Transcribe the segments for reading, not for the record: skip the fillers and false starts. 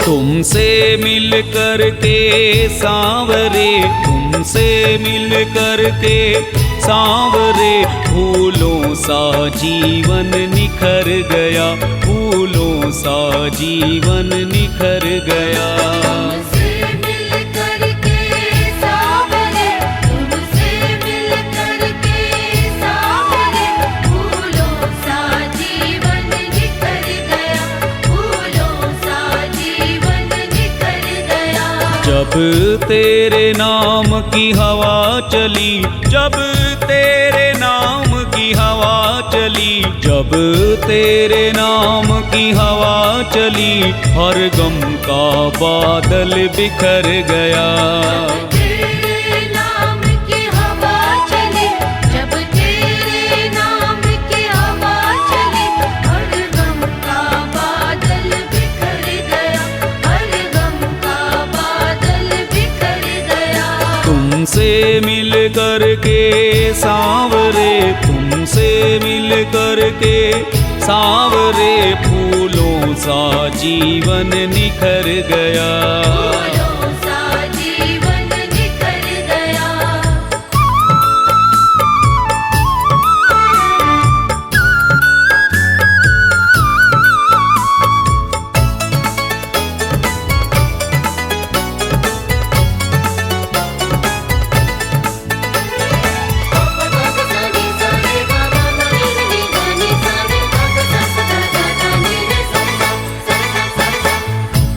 तुमसे मिल कर के सांवरे, तुमसे मिल कर के सांवरे, फूलों सा जीवन निखर गया, फूलों सा जीवन निखर गया। जब तेरे नाम की हवा चली, जब तेरे नाम की हवा चली, जब तेरे नाम की हवा चली, हर गम का बादल बिखर गया। तुमसे मिल कर के सांवरे, तुमसे मिल कर के सांवरे, फूलों सा जीवन निखर गया।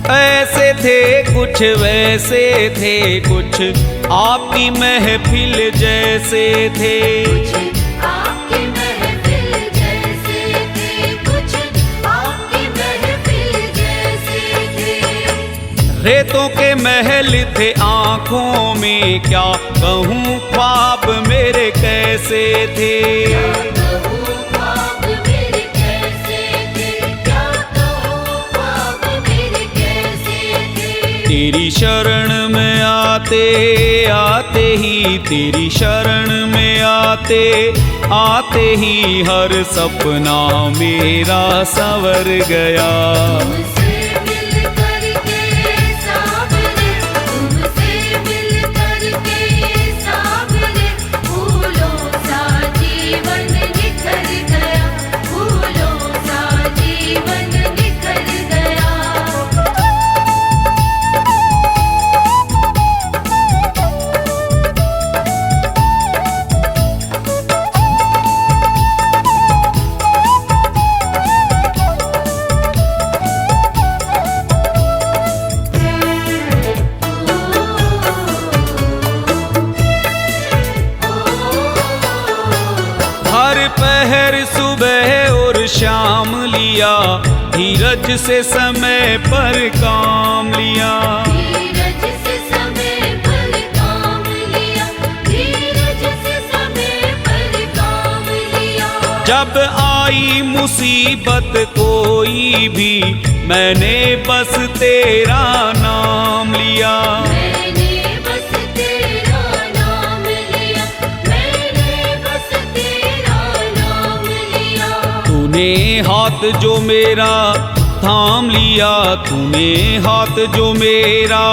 ऐसे थे कुछ वैसे थे कुछ, आपकी महफिल जैसे थे, कुछ आपकी महफिल जैसे थे, कुछ आपकी महफिल जैसे थे। रेतों के महल थे आँखों में, क्या कहूँ ख्वाब मेरे कैसे थे। तेरी शरण में आते आते ही, तेरी शरण में आते आते ही, हर सपना मेरा संवर गया। हर पहर सुबह और शाम लिया, धीरज से समय पर काम लिया। धीरज से समय पर काम लिया, धीरज से समय पर काम लिया। जब आई मुसीबत कोई भी, मैंने बस तेरा नाम लिया। तूने हाथ जो मेरा थाम लिया, तूने हाथ जो मेरा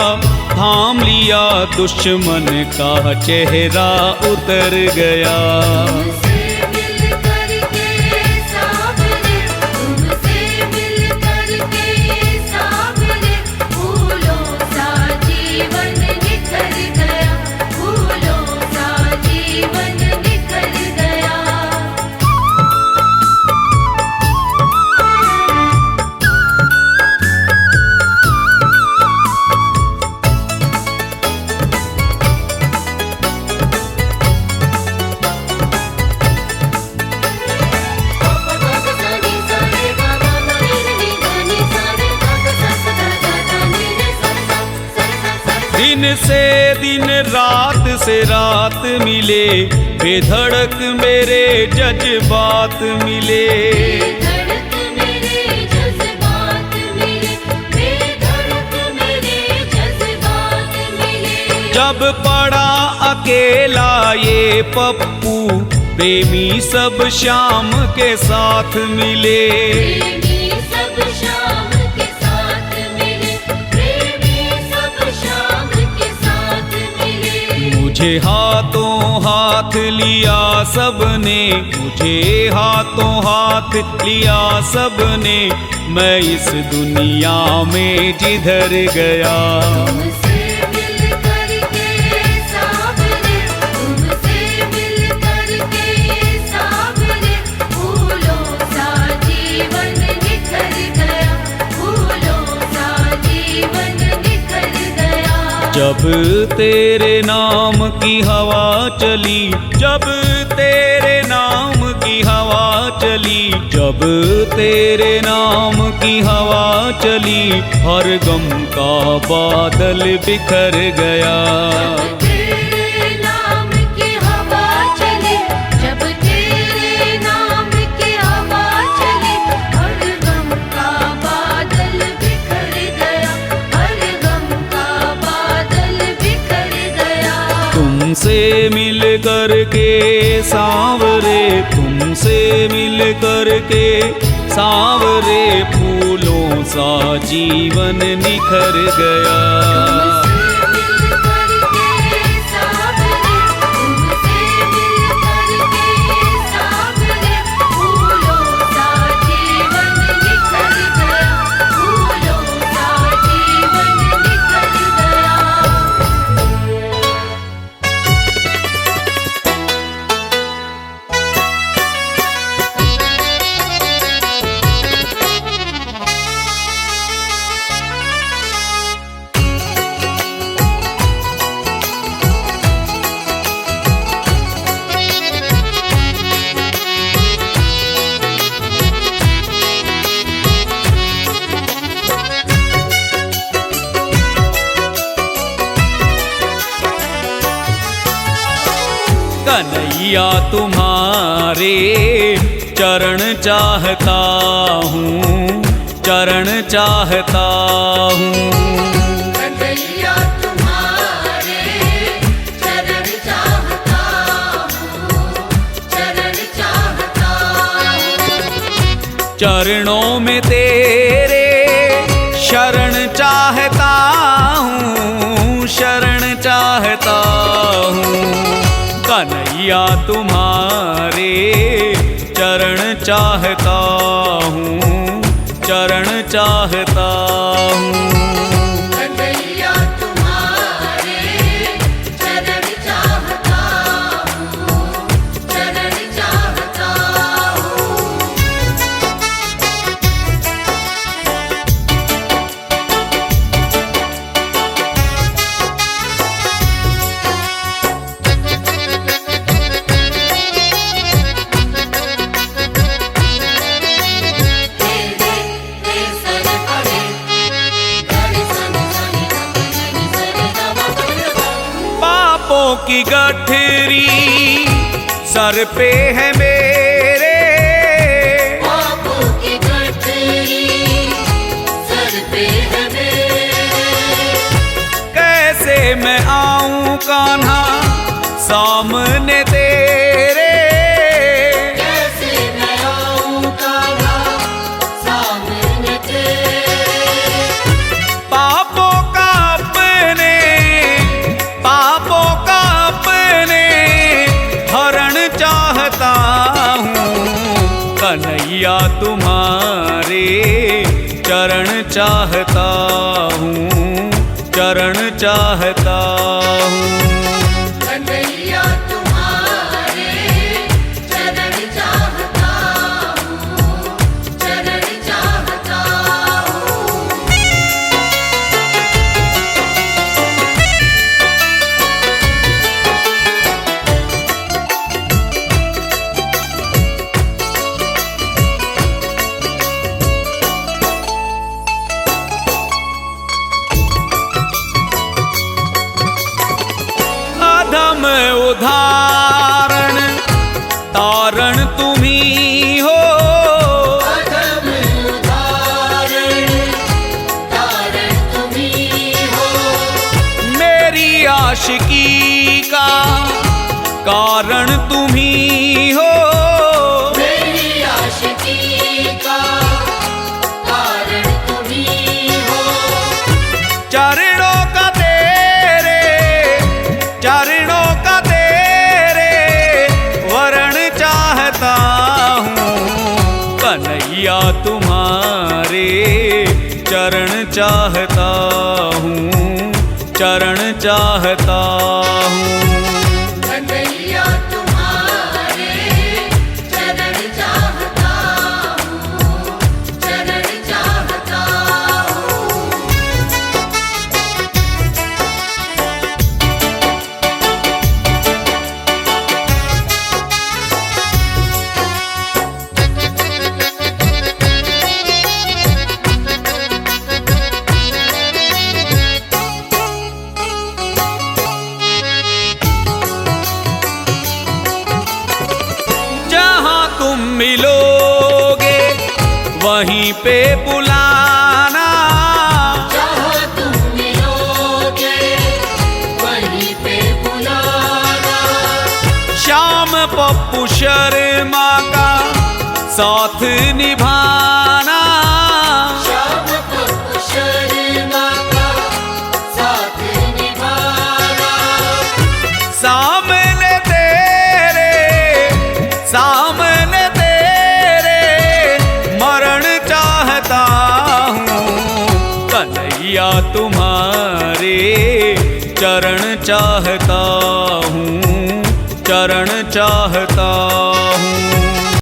थाम लिया, दुश्मन का चेहरा उतर गया। दिन से दिन रात से रात मिले, बेधड़क मेरे जज्बात मिले। बेधड़क मेरे जज्बात मिले, बेधड़क मेरे जज्बात मिले। जब पड़ा अकेला ये पप्पू, प्रेमी सब शाम के साथ मिले। प्रेमी सब शाम के साथ मिले, मुझे हाथों हाथ लिया सबने, मुझे हाथों हाथ लिया सबने, मैं इस दुनिया में जिधर गया। तुमसे मिल करके सावरे, तुमसे मिल करके सावरे, फूलों सा जीवन निखर गया, फूलों सा जीवन निखर गया। जब तेरे नाम की हवा चली, जब तेरे नाम की हवा चली, जब तेरे नाम की हवा चली, हर गम का बादल बिखर गया। जब तेरे नाम की हवा चली, जब तेरे नाम की हवा चली, हर गम का बादल बिखर गया, हर गम का बादल बिखर गया। तुमसे मिल करके सांवरे, तुमसे मिल करके सांवरे, फूलों सा जीवन निखर गया। तुमसे मिल करके सावरे, तुमसे मिल करके सावरे, फूलों सा जीवन निखर गया, फूलों सा जीवन निखर गया। कन्हैया तुम्हारे चरण चाहता हूँ, चरण चाहता हूँ। कन्हैया तुम्हारे चरण चाहता हूँ, चरण चाहता हूँ। चरणों में तेरे शरण चाहता हूँ, शरण चाहता हूँ। कन्हैया तुम्हारे चरण चाहता हूँ, चरण चाहता हूँ। कन्हैया तुम्हारे चरण चाहता हूँ, चरण चाहता हूँ। पापों की गठरी सर पे है मेरे, पापों की गठरी सर पे है मेरे। कैसे मैं आऊं कान्हा सामने तेरे। कैसे मैं आऊं कान्हा सामने तेरे। पापों का अपने, पापों का अपने हरण चाहता हूँ। कन्हैया तुम्हारे चरण चाहता हूँ, चरण चाहता हूँ। कन्हैया तुम्हारे चरण चाहता हूँ, चरण चाहता हूँ। अधम उदाहरण तारण तुम्ही हो, अधम उदाहरण तारण तुम्ही हो। मेरी आशिकी का कारण तुम्ही हो। मेरी आशिकी का कारण तुम्ही हो। चरणों का तेरे, चरणों चाहता हूँ, चरण चाहता हूँ। कन्हैया तुम्हारे चरण चाहता हूँ, चरण चाहता हूँ। जहाँ तुम मिलोगे वहीं पे बुलाना, जहाँ तुम मिलोगे वहीं पे बुलाना। श्याम पप्पू शर्मा का साथ निभाना, श्याम पप्पू शर्मा का साथ निभाना। सामने तेरे, सामने तेरे मरण चाहता हूँ। कन्हैया तुम्हारे चरण चाहता हूँ, चरण चाहता हूँ।